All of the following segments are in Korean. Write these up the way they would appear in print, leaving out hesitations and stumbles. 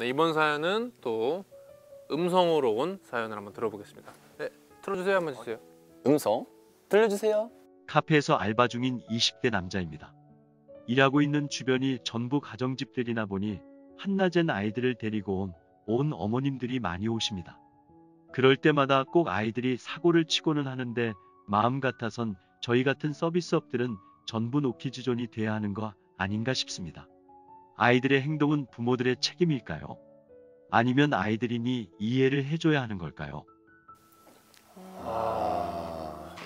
네, 이번 사연은 또 음성으로 온 사연을 한번 들어보겠습니다. 네, 틀어주세요. 한번 주세요. 음성 들려주세요. 카페에서 알바 중인 20대 남자입니다. 일하고 있는 주변이 전부 가정집들이나 보니 한낮엔 아이들을 데리고 온 어머님들이 많이 오십니다. 그럴 때마다 꼭 아이들이 사고를 치고는 하는데 마음 같아선 저희 같은 서비스업들은 전부 노키즈존이 돼야 하는 거 아닌가 싶습니다. 아이들의 행동은 부모들의 책임일까요? 아니면 아이들이니 이해를 해줘야 하는 걸까요?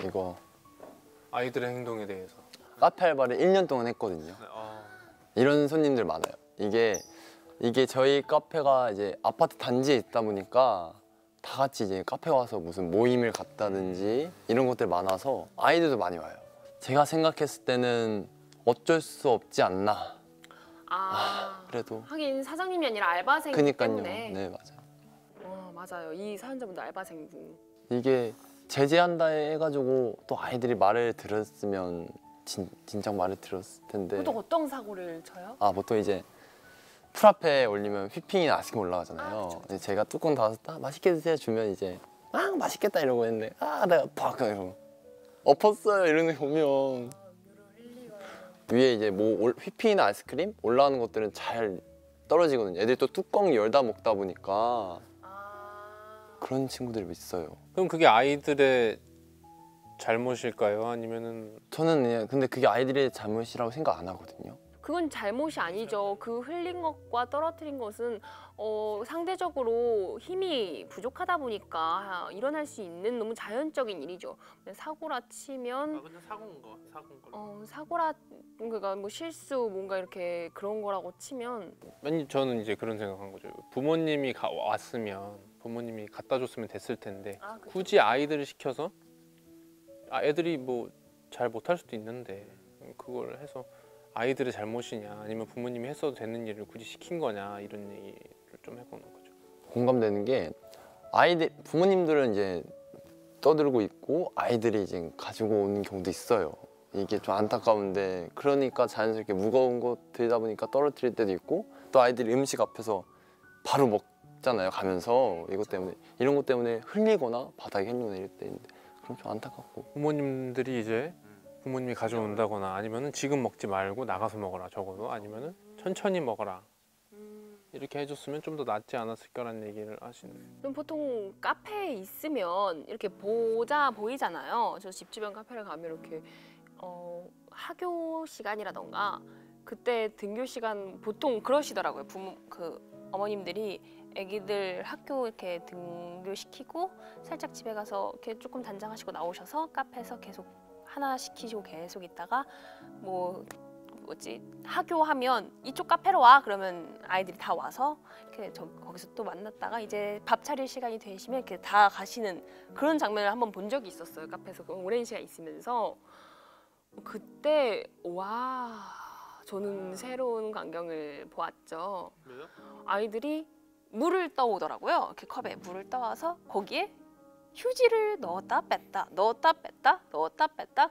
이거 아이들의 행동에 대해서. 카페 알바를 1년 동안 했거든요. 이런 손님들 많아요. 이게 저희 카페가 이제 아파트 단지에 있다 보니까 다 같이 이제 카페 와서 무슨 모임을 갖다든지 이런 것들 많아서 아이들도 많이 와요. 제가 생각했을 때는 어쩔 수 없지 않나. 그래도 하긴 사장님이 아니라 알바생이기 그니까요. 때문에. 네, 맞아요. 맞아요. 이 사연자분도 알바생. 이게 제재한다 해가지고 또 아이들이 말을 들었으면 진작 말을 들었을 텐데. 보통 어떤 사고를 쳐요? 보통 이제 풀 앞에 올리면 휘핑이나 아이스크림 올라가잖아요. 그쵸. 이제 제가 뚜껑 닫아서 딱 맛있게 드세요 주면 이제 맛있겠다 이러고 했는데 내가 팍 이러고 엎었어요 이러는 거 보면 위에 이제 뭐 휘핑이나 아이스크림 올라가는 것들은 잘 떨어지거든요. 애들이 또 뚜껑 열다 먹다 보니까 그런 친구들이 있어요. 그럼 그게 아이들의 잘못일까요? 아니면은 저는 그냥 근데 그게 아이들의 잘못이라고 생각 안 하거든요. 그건 잘못이 아니죠. 그 흘린 것과 떨어뜨린 것은 상대적으로 힘이 부족하다 보니까 일어날 수 있는 너무 자연적인 일이죠. 사고라 치면 그냥 사고인 거. 사고라 그러니까 뭐 실수 뭔가 이렇게 그런 거라고 치면 저는 이제 그런 생각한 거죠. 부모님이 왔으면 부모님이 갖다 줬으면 됐을 텐데 굳이 아이들을 시켜서 애들이 뭐 잘 못할 수도 있는데 그걸 해서 아이들의 잘못이냐 아니면 부모님이 했어도 되는 일을 굳이 시킨 거냐 이런 얘기를 좀 해보는 거죠. 공감되는 게 부모님들은 이제 떠들고 있고 아이들이 이제 가지고 오는 경우도 있어요. 이게 좀 안타까운데 그러니까 자연스럽게 무거운 거 들다 보니까 떨어뜨릴 때도 있고 또 아이들이 음식 앞에서 바로 먹잖아요 가면서 이런 것 때문에 흘리거나 바닥에 흘러내릴 때 있는데 그럼 좀 안타깝고 부모님들이 이제 부모님이 가져온다거나 아니면은 지금 먹지 말고 나가서 먹어라 적어도 아니면은 천천히 먹어라 이렇게 해줬으면 좀 더 낫지 않았을까라는 얘기를 하시는. 그럼 보통 카페에 있으면 이렇게 보이잖아요. 저 집 주변 카페를 가면 이렇게 학교 시간이라던가 그때 등교 시간 보통 그러시더라고요. 어머님들이 아기들 학교 이렇게 등교시키고 살짝 집에 가서 이렇게 조금 단장하시고 나오셔서 카페에서 계속 하나 시키시고 계속 있다가 학교 하면 이쪽 카페로 와 그러면 아이들이 다 와서 이렇게 거기서 또 만났다가 이제 밥 차릴 시간이 되시면 이렇게 다 가시는 그런 장면을 한번 본 적이 있었어요. 카페에서 오랜 시간 있으면서 그때 저는 새로운 광경을 보았죠. 아이들이 물을 떠오더라고요. 이렇게 컵에 물을 떠와서 거기에 휴지를 넣었다 뺐다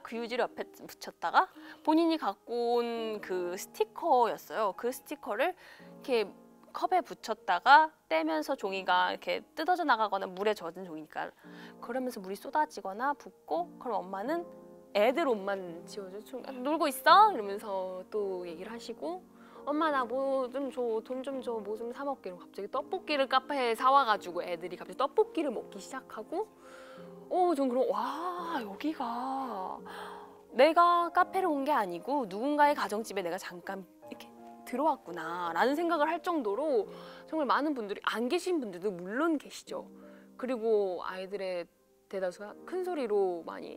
그 휴지를 옆에 붙였다가 본인이 갖고 온 그 스티커였어요. 그 스티커를 이렇게 컵에 붙였다가 떼면서 종이가 이렇게 뜯어져 나가거나 물에 젖은 종이니까 그러면서 물이 쏟아지거나 붓고 그럼 엄마는 애들 옷만 지워줘. 놀고 있어? 이러면서 또 얘기를 하시고 엄마 나 뭐 좀 줘, 돈 좀 줘, 뭐 좀 사 먹게. 갑자기 떡볶이를 카페에 사와가지고 애들이 갑자기 떡볶이를 먹기 시작하고 전 그럼 여기가 내가 카페를 온 게 아니고 누군가의 가정집에 내가 잠깐 이렇게 들어왔구나 라는 생각을 할 정도로 정말 많은 분들이 안 계신 분들도 물론 계시죠. 그리고 아이들의 대다수가 큰 소리로 많이 야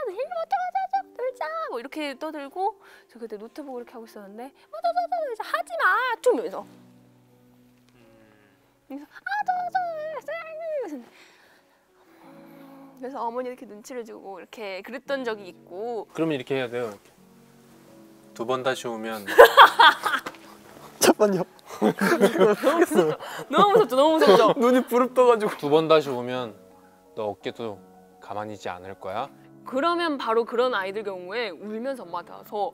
일로 오자마자 놀자 뭐 이렇게 떠들고 저 그때 노트북 이렇게 하고 있었는데 하지마 좀 이러면서 그래서 어머니 이렇게 눈치를 주고 이렇게 그랬던 적이 있고. 그러면 이렇게 해야 돼요. 두 번 다시 오면 잠깐만요. 너무 무섭죠. 눈이 부릅떠가지고. 두 번 다시 오면 너 어깨도 가만히 있지 않을 거야. 그러면 바로 그런 아이들 경우에 울면서 엄마한테 와서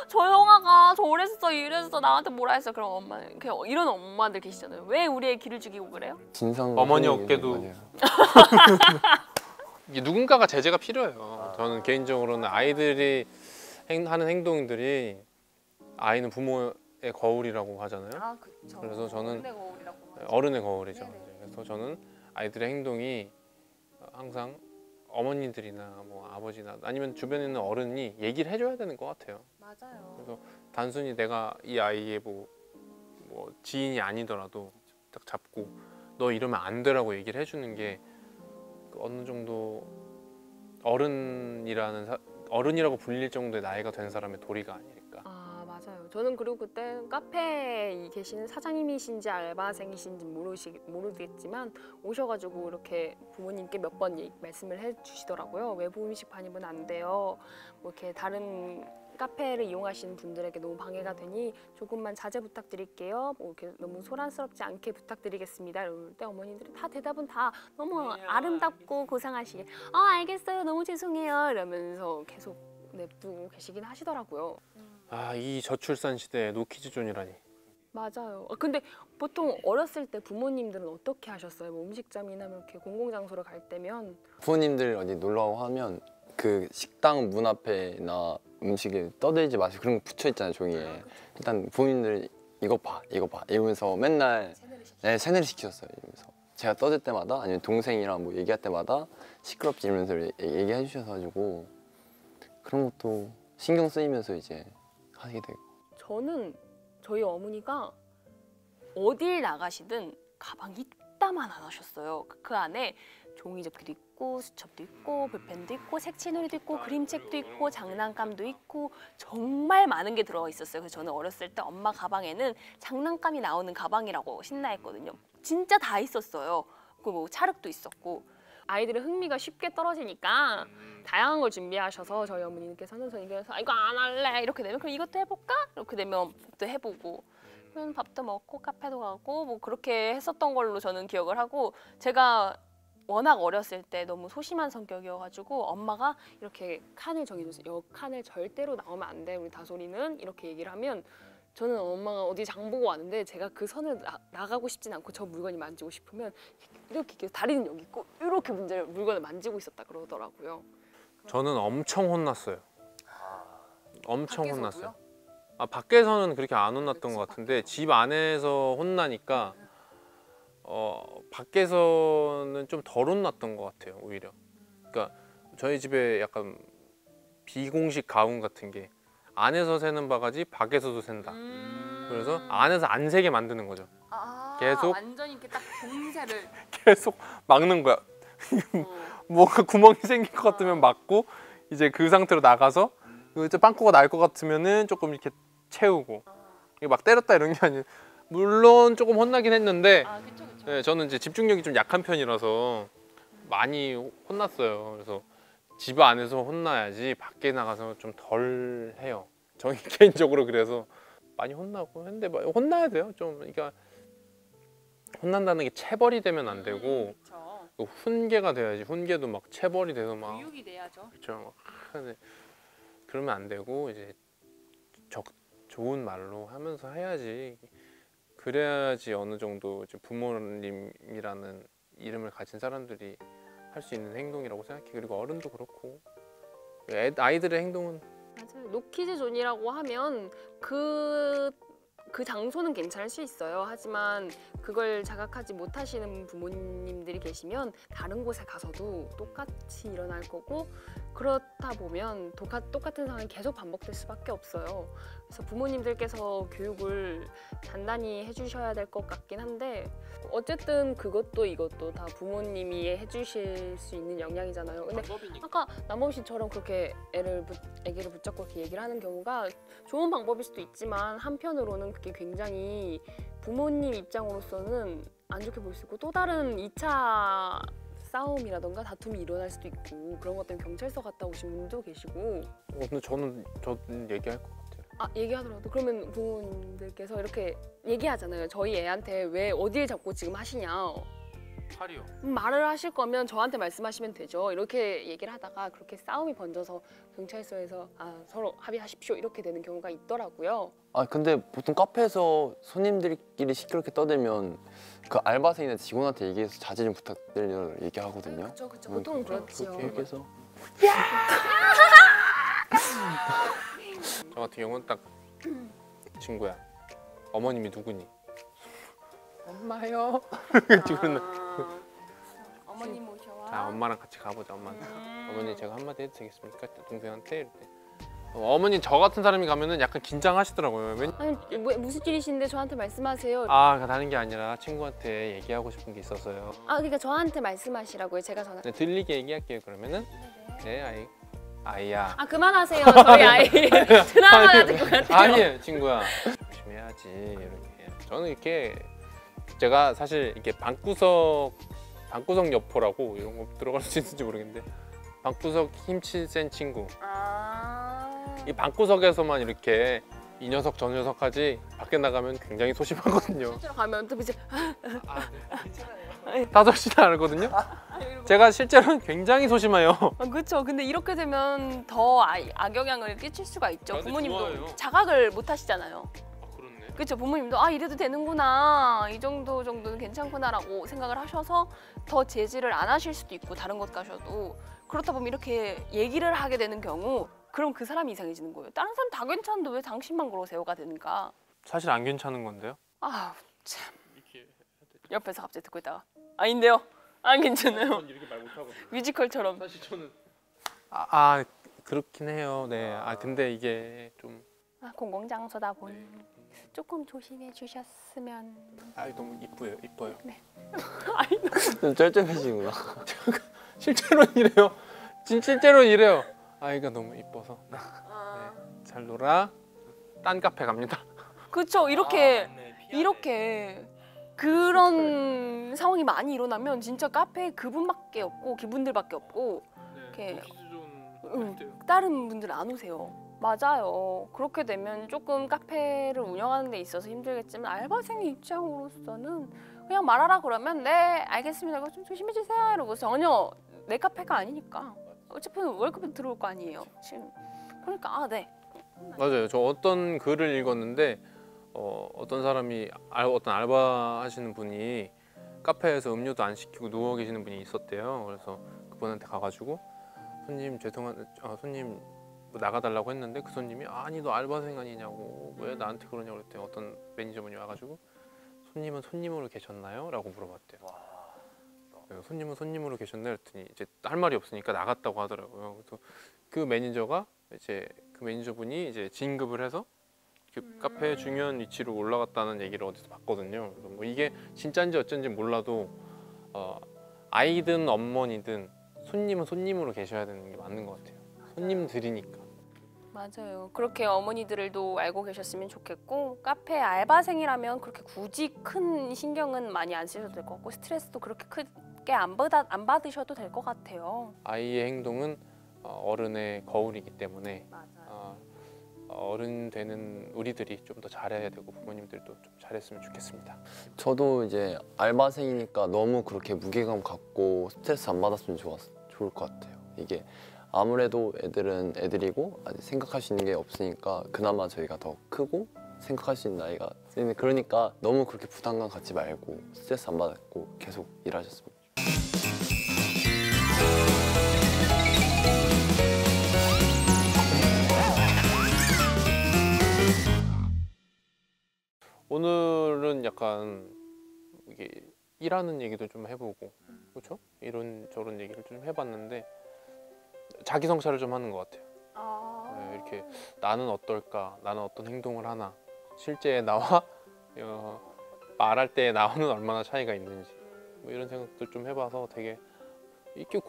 저 형아가 저랬어 이랬어 나한테 뭐라 했어. 그럼 엄마는 그냥 이런 엄마들 계시잖아요. 왜 우리 애 기를 죽이고 그래요? 진상 어머니 소리는 어깨도 맞아요. 이게 누군가가 제재가 필요해요. 저는 개인적으로는 아이들이 하는 행동들이 아이는 부모의 거울이라고 하잖아요. 아 그렇죠. 그래서 저는 어른의 거울이라고 하죠. 어른의 거울이죠. 네네. 그래서 저는 아이들의 행동이 항상 어머니들이나 뭐 아버지나 아니면 주변에 있는 어른이 얘기를 해줘야 되는 것 같아요. 맞아요. 그래서 단순히 내가 이 아이의 뭐 지인이 아니더라도 딱 잡고 너 이러면 안 돼라고 얘기를 해주는 게 어느 정도 어른이라고 불릴 정도의 나이가 된 사람의 도리가 아닐까. 아 맞아요. 저는 그리고 그때 카페에 계시는 사장님이신지 알바생이신지 모르겠지만 오셔가지고 이렇게 부모님께 몇 번 말씀을 해주시더라고요. 외부 음식판이면 안 돼요. 뭐 이렇게 다른 카페를 이용하시는 분들에게 너무 방해가 되니 조금만 자제 부탁드릴게요. 뭐 이렇게 너무 소란스럽지 않게 부탁드리겠습니다. 이럴 때 어머니들이 다 대답은 다 너무 아름답고 고상하시게 알겠어요. 너무 죄송해요. 이러면서 계속 냅두고 계시긴 하시더라고요. 아, 이 저출산 시대에 노키즈존이라니. 맞아요. 근데 보통 어렸을 때 부모님들은 어떻게 하셨어요? 뭐 음식점이나 뭐 이렇게 공공장소를 갈 때면 부모님들 어디 놀러 가면 그 식당 문 앞에나 음식에 떠들지 마시고 그런 거 붙여 있잖아요, 종이에. 일단 부모님들 이거 봐 이러면서 맨날 세뇌를 시키셨어요. 이러면서 제가 떠들 때마다 아니면 동생이랑 뭐 얘기할 때마다 시끄럽지 이러면서 얘기해 주셔가지고 그런 것도 신경 쓰이면서 이제 하게 되고. 저는 저희 어머니가 어딜 나가시든 가방 이따만 안 하셨어요. 그 안에 종이 접기도 있고 수첩도 있고 볼펜도 있고 색칠놀이도 있고 그림책도 있고 장난감도 있고 정말 많은 게 들어가 있었어요. 그래서 저는 어렸을 때 엄마 가방에는 장난감이 나오는 가방이라고 신나했거든요. 진짜 다 있었어요. 그 뭐 찰흙도 있었고. 아이들의 흥미가 쉽게 떨어지니까 다양한 걸 준비하셔서 저희 어머니께서는 저희께서 이거 안 할래 이렇게 되면 그럼 이것도 해볼까? 이렇게 되면 또 해보고 그럼 밥도 먹고 카페도 가고 뭐 그렇게 했었던 걸로 저는 기억을 하고 제가 워낙 어렸을 때 너무 소심한 성격이어가지고 엄마가 이렇게 칸을 정해줬어요. 이 칸을 절대로 나오면 안 돼 우리 다솔이는 이렇게 얘기를 하면 저는 엄마가 어디 장 보고 왔는데 제가 그 선을 나가고 싶진 않고 저 물건이 만지고 싶으면 이렇게 다리는 여기 있고 이렇게 물건을 만지고 있었다 그러더라고요. 저는 엄청 혼났어요. 엄청 밖에서도요? 혼났어요. 아, 밖에서는 그렇게 안 혼났던 것 같은데 집 안에서 혼나니까 밖에서는 좀 덜 혼났던 것 같아요, 오히려. 그러니까 저희 집에 약간 비공식 가훈 같은 게 안에서 새는 바가지 밖에서도 샌다. 그래서 안에서 안 새게 만드는 거죠. 계속 완전히 이렇게 딱 봉쇄를 계속 막는 거야. 뭔가 구멍이 생길 것 같으면 막고 이제 그 상태로 나가서 이제 빵꾸가 날 것 같으면은 조금 이렇게 채우고 이게 막 때렸다 이런 게 아니에요. 물론 조금 혼나긴 했는데 그쵸. 네, 저는 이제 집중력이 좀 약한 편이라서 많이 혼났어요. 그래서 집 안에서 혼나야지 밖에 나가서 좀 덜 해요. 저희 개인적으로 그래서 많이 혼나고 했는데 혼나야 돼요. 좀 그러니까 혼난다는 게 체벌이 되면 안 되고 그 훈계가 돼야지. 훈계도 막 체벌이 돼서 막 교육이 돼야죠. 그렇죠. 막 그러면 안 되고 이제 좋은 말로 하면서 해야지. 그래야지 어느 정도 이제 부모님이라는 이름을 가진 사람들이 할 수 있는 행동이라고 생각해. 그리고 어른도 그렇고 아이들의 행동은 맞아요. 노키즈 존이라고 하면 그 장소는 괜찮을 수 있어요. 하지만 그걸 자각하지 못하시는 부모님들이 계시면 다른 곳에 가서도 똑같이 일어날 거고 그렇다 보면 똑같은 상황이 계속 반복될 수밖에 없어요. 그래서 부모님들께서 교육을 단단히 해주셔야 될 것 같긴 한데 어쨌든 그것도 이것도 다 부모님이 해주실 수 있는 역량이잖아요. 근데 아까 남범 씨처럼 그렇게 애기를 붙잡고 이렇게 얘기를 하는 경우가 좋은 방법일 수도 있지만 한편으로는 그게 굉장히 부모님 입장으로서는 안 좋게 보일 수 있고 또 다른 2차 싸움이라던가 다툼이 일어날 수도 있고 그런 것 때문에 경찰서 갔다 오신 분도 계시고 근데 저는 얘기할 것 같아요. 얘기하더라도 그러면 부모님들께서 이렇게 얘기하잖아요. 저희 애한테 왜 어디를 잡고 지금 하시냐 팔이요. 말을 하실 거면 저한테 말씀하시면 되죠. 이렇게 얘기를 하다가 그렇게 싸움이 번져서 경찰서에서 서로 합의하십시오 이렇게 되는 경우가 있더라고요. 근데 보통 카페에서 손님들끼리 시끄럽게 떠들면 그 알바생이나 직원한테 얘기해서 자제 좀 부탁드리려고 얘기하거든요. 그렇죠. 보통 그렇지요. 그렇게 얘기해서 저 같은 경우는 딱 친구야. 어머님이 누구니? 엄마요. 어머님 모셔와. 자, 엄마랑 같이 가보자. 어머니 제가 한마디 해도 되겠습니까? 동생한테 이럴 때. 어머니 저 같은 사람이 가면은 약간 긴장하시더라고요. 아니 무슨 일이신데 저한테 말씀하세요. 다른 게 아니라 친구한테 얘기하고 싶은 게 있어서요. 그러니까 저한테 말씀하시라고요. 제가 전화. 네, 들리게 얘기할게요. 그러면은 네, 아이야. 그만하세요. 저희 아이 드라마가 될 것 같아요. 아니에요, 친구야. 조심해야지. 이렇게. 저는 이렇게 제가 사실 이게 방구석 여포라고 이런 거 들어갈 수 있는지 모르겠는데 방구석 힘치 센 친구. 이 방구석에서만 이렇게 이 녀석 저 녀석 하지 밖에 나가면 굉장히 소심하거든요. 실제로 가면 또 이제 다섯이나 알거든요. 제가 실제로는 굉장히 소심해요. 그렇죠. 근데 이렇게 되면 더 악영향을 끼칠 수가 있죠. 저한테 부모님도 좋아요. 자각을 못 하시잖아요. 그렇네. 그렇죠. 부모님도 이래도 되는구나. 이 정도는 괜찮구나라고 생각을 하셔서 더 제지를 안 하실 수도 있고 다른 곳 가셔도 그렇다 보면 이렇게 얘기를 하게 되는 경우 그럼 그 사람이 이상해지는 거예요. 다른 사람 다 괜찮은데 왜 당신만 그러세요가 되니까. 사실 안 괜찮은 건데요. 참. 옆에서 갑자기 듣고 있다가 아닌데요. 안 괜찮아요. 이렇게 말 못하거든요. 뮤지컬처럼. 사실 저는 그렇긴 해요. 네. 근데 이게 좀 공공장소다 보니 조금 조심해 주셨으면. 너무 이뻐요. 네. 좀 쩔쩔해지구나. 실제로는 이래요. 실제로는 이래요. 아이가 너무 이뻐서. 네. 잘 놀아. 딴 카페 갑니다. 그렇죠. 이렇게 그런 상황이 많이 일어나면 진짜 카페에 그분밖에 없고 그분들밖에 없고 이렇게 다른 분들 안 오세요. 맞아요. 그렇게 되면 조금 카페를 운영하는 데 있어서 힘들겠지만 알바생의 입장으로서는 그냥 말하라 그러면 네 알겠습니다. 좀 조심해 주세요. 이러고 전혀 내 카페가 아니니까 어차피 월급은 들어올 거 아니에요. 지금 그러니까 네. 맞아요. 저 어떤 글을 읽었는데 어떤 사람이 어떤 알바 하시는 분이 카페에서 음료도 안 시키고 누워 계시는 분이 있었대요. 그래서 그분한테 가가지고 손님 손님 뭐 나가달라고 했는데 그 손님이 아니 너 알바생 아니냐고 왜 나한테 그러냐고 그랬더니 어떤 매니저분이 와가지고 손님은 손님으로 계셨나요? 라고 물어봤대요. 손님은 손님으로 계셨나요? 그랬더니 이제 할 말이 없으니까 나갔다고 하더라고요. 그래서 그 매니저분이 이제 진급을 해서 그 카페의 중요한 위치로 올라갔다는 얘기를 어디서 봤거든요. 그래서 뭐 이게 진짜인지 어쩐지 몰라도 아이든 어머니든 손님은 손님으로 계셔야 되는 게 맞는 것 같아요. 손님들이니까. 맞아요. 그렇게 어머니들도 알고 계셨으면 좋겠고 카페 알바생이라면 그렇게 굳이 큰 신경은 많이 안 쓰셔도 될 것 같고 스트레스도 그렇게 크게 안 받으셔도 될 것 같아요. 아이의 행동은 어른의 거울이기 때문에 어른 되는 우리들이 좀 더 잘해야 되고 부모님들도 좀 잘했으면 좋겠습니다. 저도 이제 알바생이니까 너무 그렇게 무게감 갖고 스트레스 안 받았으면 좋을 것 같아요. 이게 아무래도 애들은 애들이고 아직 생각할 수 있는 게 없으니까 그나마 저희가 더 크고 생각할 수 있는 나이가 그러니까 너무 그렇게 부담감 갖지 말고 스트레스 안 받고 계속 일하셨으면 오늘은 약간 이게 일하는 얘기도 좀 해보고 그렇죠? 이런 저런 얘기를 좀 해봤는데 자기 성찰을 좀 하는 것 같아요. 네, 이렇게 나는 어떨까? 나는 어떤 행동을 하나? 실제 나와 말할 때 나와는 얼마나 차이가 있는지 뭐 이런 생각도 좀 해봐서 되게 이렇게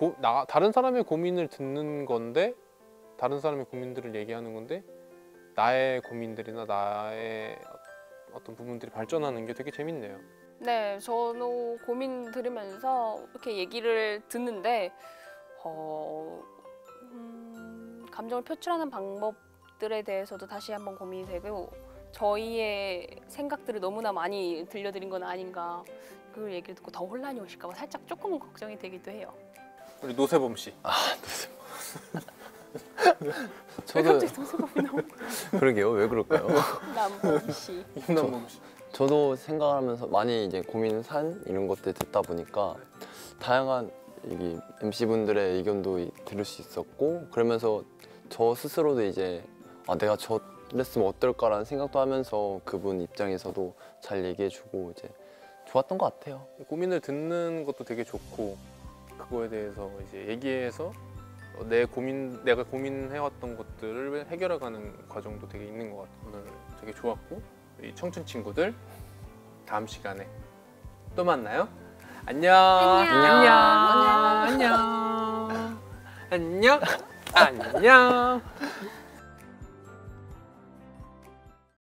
다른 사람의 고민을 듣는 건데 다른 사람의 고민들을 얘기하는 건데 나의 고민들이나 나의 어떤 부분들이 발전하는 게 되게 재밌네요. 네, 저도 고민 들으면서 이렇게 얘기를 듣는데 감정을 표출하는 방법들에 대해서도 다시 한번 고민이 되고 저희의 생각들을 너무나 많이 들려드린 건 아닌가. 그 얘기를 듣고 더 혼란이 오실까 봐 살짝 조금은 걱정이 되기도 해요. 우리 노세범 씨. 왜 저도 갑자기 동서범이 나온 그러게요. 왜 그럴까요? 남범 씨. 김남범 씨. 저도 생각하면서 많이 이제 고민산 이런 것들 듣다 보니까 다양한 이 MC분들의 의견도 들을 수 있었고 그러면서 저 스스로도 이제 내가 저랬으면 어떨까라는 생각도 하면서 그분 입장에서도 잘 얘기해주고 이제 좋았던 것 같아요. 고민을 듣는 것도 되게 좋고 그거에 대해서 이제 얘기해서 내가 고민해왔던 것들을 해결해가는 과정도 되게 있는 것 같아요. 오늘 되게 좋았고 우리 청춘 친구들 다음 시간에 또 만나요. 안녕. 안녕. 안녕. 안녕. 안녕. 안녕.